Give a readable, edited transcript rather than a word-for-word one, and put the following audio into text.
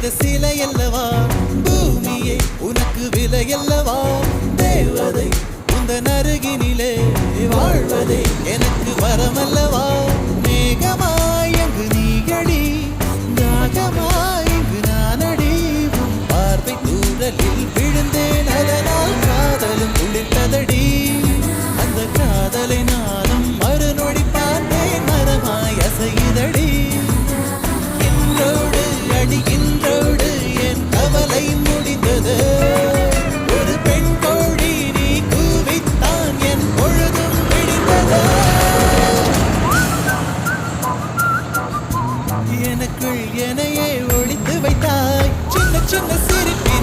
செய்த சிலை அல்லவா பூமியே உனக்கு விலை அல்லவா தேவதை உந்தன் அருகினிலே வாழ்வதே எனக்கு வரமல்லவா மேகமாய் அங்கு நீகடி தாகமாய் இங்கு நானடி உன் பார்வை தூரலில் விழுந்தேன் அதனால் காதலும் குளிர்ந்ததடி அந்த காதலை நானும் மறுநொடி பார்த்தேன் மரமாய் அசையுதடி இன்றோடு அடி இன்றோடு என் கவலை முடிந்தது ஒரு பெண் கோழி நீ கூவித்தான் என் பொழுதும் விடிந்தது எனக்குள் எனையே ஒழித்து வைத்தாய் சின்ன சின்ன சிரிப்பி